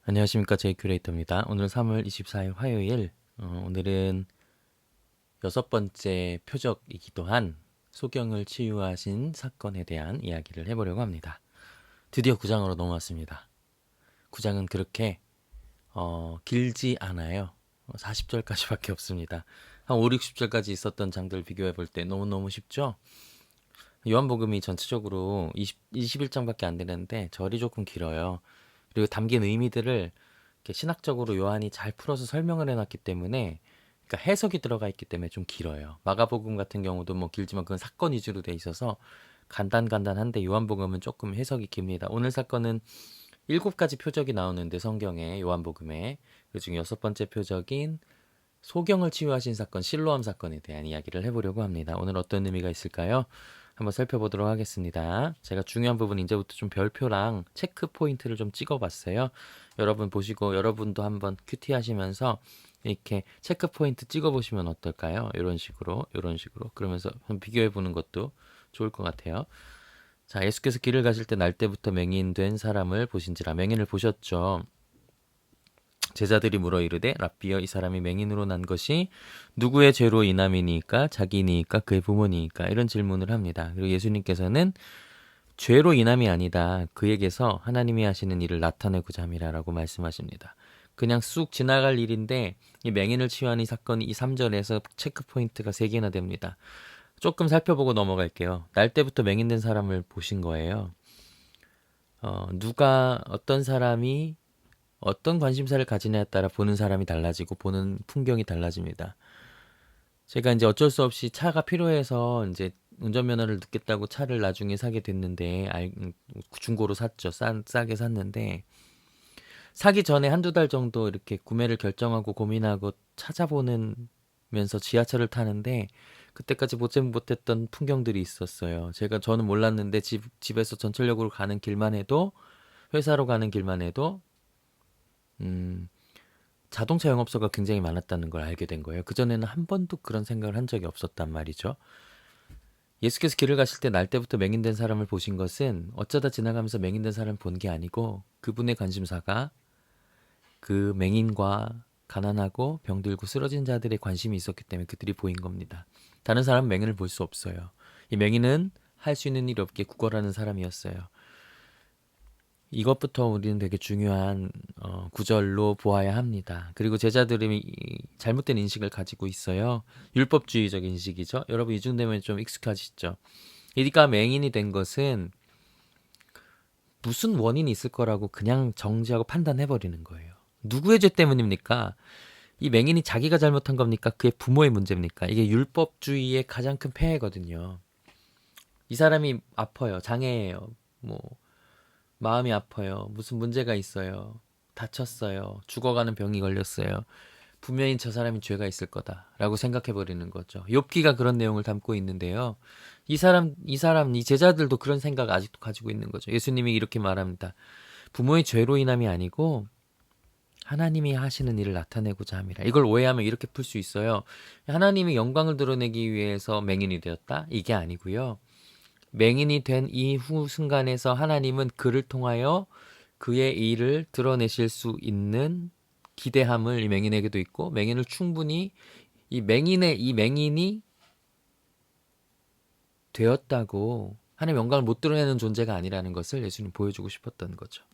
안녕하십니까. 제이 큐레이터입니다. 오늘 3월 24일 화요일, 오늘은 여섯 번째 표적이기도 한 소경을 치유하신 사건에 대한 이야기를 해보려고 합니다. 드디어 9장으로 넘어왔습니다. 9장은 그렇게 길지 않아요. 40절까지밖에 없습니다. 한 5, 60절까지 있었던 장들 비교해 볼 때 너무너무 쉽죠? 요한복음이 전체적으로 21장밖에 안 되는데 절이 조금 길어요. 그리고 담긴 의미들을 이렇게 신학적으로 요한이 잘 풀어서 설명을 해놨기 때문에, 그러니까 해석이 들어가 있기 때문에 좀 길어요. 마가복음 같은 경우도 뭐 길지만 그건 사건 위주로 돼 있어서 간단한데 요한복음은 조금 해석이 깁니다. 오늘 사건은 7가지 표적이 나오는데 성경에, 요한복음에, 그중에 여섯 번째 표적인 소경을 치유하신 사건, 실로암 사건에 대한 이야기를 해보려고 합니다. 오늘 어떤 의미가 있을까요? 한번 살펴보도록 하겠습니다. 제가 중요한 부분 이제부터 좀 별표랑 체크 포인트를 좀 찍어봤어요. 여러분 보시고 여러분도 한번 큐티 하시면서 이렇게 체크 포인트 찍어보시면 어떨까요? 이런 식으로 그러면서 한번 비교해보는 것도 좋을 것 같아요. 자, 예수께서 길을 가실 때 날 때부터 맹인된 사람을 보신지라. 맹인을 보셨죠. 제자들이 물어 이르되 랍비여, 이 사람이 맹인으로 난 것이 누구의 죄로 인함이니까, 자기니까, 그의 부모니까, 이런 질문을 합니다. 그리고 예수님께서는 죄로 인함이 아니다, 그에게서 하나님이 하시는 일을 나타내고자 함이라라고 말씀하십니다. 그냥 쑥 지나갈 일인데 이 맹인을 치유한 이 사건이 이 3절에서 체크 포인트가 3개나 됩니다. 조금 살펴보고 넘어갈게요. 날 때부터 맹인된 사람을 보신 거예요. 누가, 어떤 사람이 어떤 관심사를 가지냐에 따라 보는 사람이 달라지고 보는 풍경이 달라집니다. 제가 이제 어쩔 수 없이 차가 필요해서 이제 운전면허를 늦겠다고 차를 나중에 사게 됐는데, 중고로 샀죠. 싸게 샀는데, 사기 전에 한두 달 정도 이렇게 구매를 결정하고 고민하고 찾아보면서 지하철을 타는데, 그때까지 보지 못했던 풍경들이 있었어요. 저는 몰랐는데 집에서 전철역으로 가는 길만 해도, 회사로 가는 길만 해도, 음, 자동차 영업소가 굉장히 많았다는 걸 알게 된 거예요. 그전에는 한 번도 그런 생각을 한 적이 없었단 말이죠. 예수께서 길을 가실 때 날 때부터 맹인된 사람을 보신 것은 어쩌다 지나가면서 맹인된 사람을 본 게 아니고, 그분의 관심사가 그 맹인과 가난하고 병들고 쓰러진 자들의 관심이 있었기 때문에 그들이 보인 겁니다. 다른 사람은 맹인을 볼 수 없어요. 이 맹인은 할 수 있는 일 없게 구걸하는 사람이었어요. 이것부터 우리는 되게 중요한 구절로 보아야 합니다. 그리고 제자들이 잘못된 인식을 가지고 있어요. 율법주의적 인식이죠. 여러분 이쯤 되면 좀 익숙하시죠. 이가 맹인이 된 것은 무슨 원인이 있을 거라고 그냥 정지하고 판단해버리는 거예요. 누구의 죄 때문입니까? 이 맹인이 자기가 잘못한 겁니까? 그의 부모의 문제입니까? 이게 율법주의의 가장 큰 폐해거든요. 이 사람이 아파요. 장애예요. 뭐 마음이 아파요. 무슨 문제가 있어요. 다쳤어요. 죽어가는 병이 걸렸어요. 분명히 저 사람이 죄가 있을 거다라고 생각해 버리는 거죠. 욥기가 그런 내용을 담고 있는데요. 이 제자들도 그런 생각 아직도 가지고 있는 거죠. 예수님이 이렇게 말합니다. 부모의 죄로 인함이 아니고 하나님이 하시는 일을 나타내고자 함이라. 이걸 오해하면 이렇게 풀 수 있어요. 하나님이 영광을 드러내기 위해서 맹인이 되었다? 이게 아니고요. 맹인이 된 이후 순간에서 하나님은 그를 통하여 그의 일을 드러내실 수 있는 기대함을 이 맹인에게도 있고, 맹인을 충분히 이 맹인이 되었다고 하나님의 영광을 못 드러내는 존재가 아니라는 것을 예수님 보여주고 싶었던 거죠.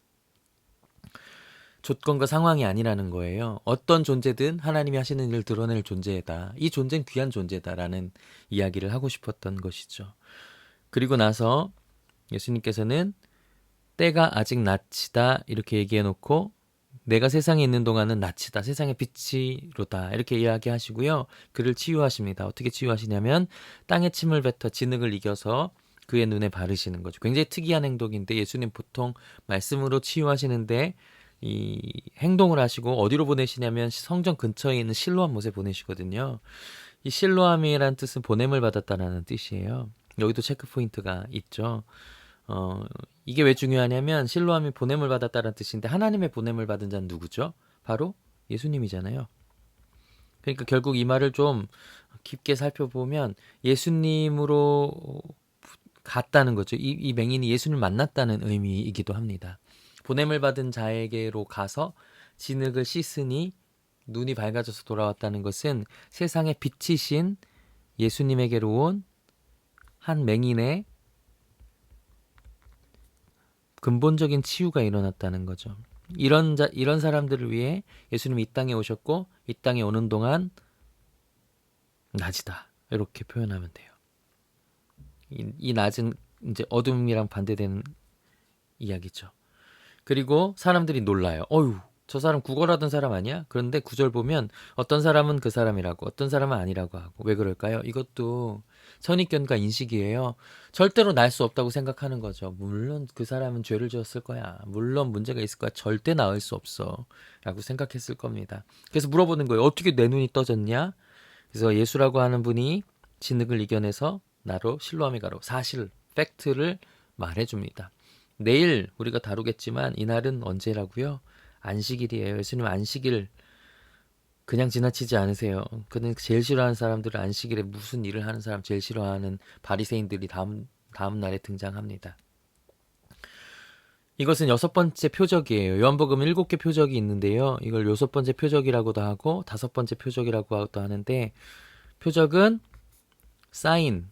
조건과 상황이 아니라는 거예요. 어떤 존재든 하나님이 하시는 일을 드러낼 존재다. 이 존재는 귀한 존재다라는 이야기를 하고 싶었던 것이죠. 그리고 나서 예수님께서는 때가 아직 낯이다 이렇게 얘기해 놓고, 내가 세상에 있는 동안은 낯이다, 세상의 빛이로다, 이렇게 이야기하시고요. 그를 치유하십니다. 어떻게 치유하시냐면 땅에 침을 뱉어 진흙을 이겨서 그의 눈에 바르시는 거죠. 굉장히 특이한 행동인데, 예수님 보통 말씀으로 치유하시는데 이 행동을 하시고 어디로 보내시냐면 성전 근처에 있는 실로암 못에 보내시거든요. 이 실로암이라는 뜻은 보냄을 받았다라는 뜻이에요. 여기도 체크 포인트가 있죠. 이게 왜 중요하냐면 실로암이 보냄을 받았다는 뜻인데, 하나님의 보냄을 받은 자는 누구죠? 바로 예수님이잖아요. 그러니까 결국 이 말을 좀 깊게 살펴보면 예수님으로 갔다는 거죠. 이 맹인이 예수님을 만났다는 의미이기도 합니다. 보냄을 받은 자에게로 가서 진흙을 씻으니 눈이 밝아져서 돌아왔다는 것은 세상의 빛이신 예수님에게로 온 한 맹인의 근본적인 치유가 일어났다는 거죠. 이런 사람들을 위해 예수님이 이 땅에 오셨고, 이 땅에 오는 동안 낮이다, 이렇게 표현하면 돼요. 이 낮은 이제 어둠이랑 반대되는 이야기죠. 그리고 사람들이 놀라요. 어휴, 저 사람 구걸하던 사람 아니야? 그런데 구절 보면 어떤 사람은 그 사람이라고, 어떤 사람은 아니라고 하고. 왜 그럴까요? 이것도 선입견과 인식이에요. 절대로 날 수 없다고 생각하는 거죠. 물론 그 사람은 죄를 지었을 거야. 물론 문제가 있을 거야. 절대 나을 수 없어. 라고 생각했을 겁니다. 그래서 물어보는 거예요. 어떻게 내 눈이 떠졌냐? 그래서 예수라고 하는 분이 진흙을 이겨내서 나로 실로암에 가로 사실, 팩트를 말해줍니다. 내일 우리가 다루겠지만 이날은 언제라고요? 안식일이에요. 예수님 안식일 그냥 지나치지 않으세요. 그는 제일 싫어하는 사람들은 안식일에 무슨 일을 하는 사람 제일 싫어하는 바리새인들이 다음 날에 등장합니다. 이것은 6번째 표적이에요. 요한복음 7개 표적이 있는데요. 이걸 6번째 표적이라고도 하고 5번째 표적이라고도 하는데, 표적은 사인,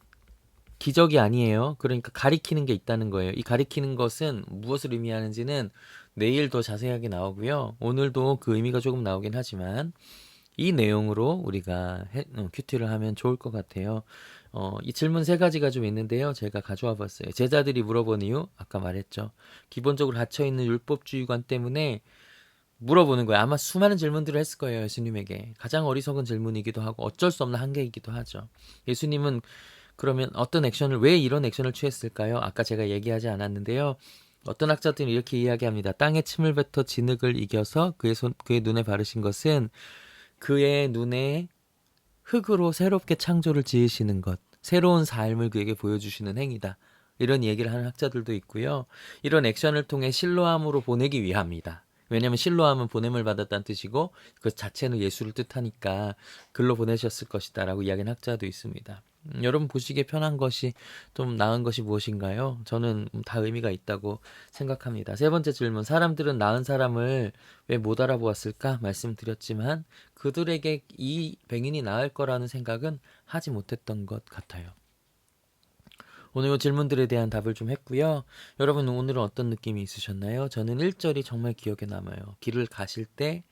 기적이 아니에요. 그러니까 가리키는 게 있다는 거예요. 이 가리키는 것은 무엇을 의미하는지는 내일 더 자세하게 나오고요. 오늘도 그 의미가 조금 나오긴 하지만 이 내용으로 우리가 큐티를 하면 좋을 것 같아요. 이 질문 3가지가 좀 있는데요. 제가 가져와 봤어요. 제자들이 물어본 이유, 아까 말했죠. 기본적으로 갇혀있는 율법주의관 때문에 물어보는 거예요. 아마 수많은 질문들을 했을 거예요. 예수님에게. 가장 어리석은 질문이기도 하고 어쩔 수 없는 한계이기도 하죠. 예수님은 그러면 왜 이런 액션을 취했을까요? 아까 제가 얘기하지 않았는데요. 어떤 학자들은 이렇게 이야기합니다. 땅에 침을 뱉어 진흙을 이겨서 그의 눈에 바르신 것은 그의 눈에 흙으로 새롭게 창조를 지으시는 것, 새로운 삶을 그에게 보여주시는 행위다. 이런 얘기를 하는 학자들도 있고요. 이런 액션을 통해 실로암으로 보내기 위함이다. 왜냐하면 실로암은 보냄을 받았다는 뜻이고 그 자체는 예수를 뜻하니까 글로 보내셨을 것이다 라고 이야기하는 학자도 있습니다. 여러분 보시기에 편한 것이, 좀 나은 것이 무엇인가요? 저는 다 의미가 있다고 생각합니다. 3번째 질문, 사람들은 나은 사람을 왜 못 알아보았을까? 말씀드렸지만 그들에게 이 뱅인이 나을 거라는 생각은 하지 못했던 것 같아요. 오늘 이 질문들에 대한 답을 좀 했고요. 여러분 오늘은 어떤 느낌이 있으셨나요? 저는 1절이 정말 기억에 남아요. 길을 가실 때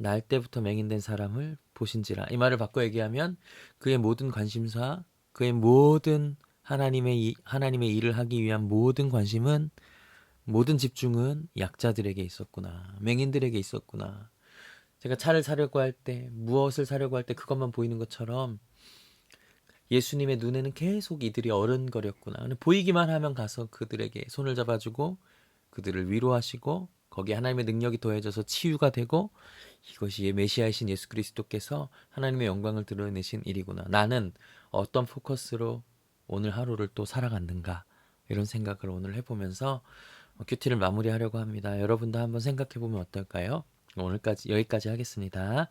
날 때부터 맹인된 사람을 보신지라. 이 말을 바꿔 얘기하면 그의 모든 관심사, 그의 모든 하나님의 일을 하기 위한 모든 관심은, 모든 집중은 약자들에게 있었구나. 맹인들에게 있었구나. 제가 차를 사려고 할 때, 무엇을 사려고 할 때 그것만 보이는 것처럼 예수님의 눈에는 계속 이들이 어른거렸구나. 보이기만 하면 가서 그들에게 손을 잡아주고 그들을 위로하시고 거기에 하나님의 능력이 더해져서 치유가 되고, 이것이 메시아이신 예수 그리스도께서 하나님의 영광을 드러내신 일이구나. 나는 어떤 포커스로 오늘 하루를 또 살아갔는가, 이런 생각을 오늘 해보면서 큐티를 마무리하려고 합니다. 여러분도 한번 생각해보면 어떨까요? 오늘까지 여기까지 하겠습니다.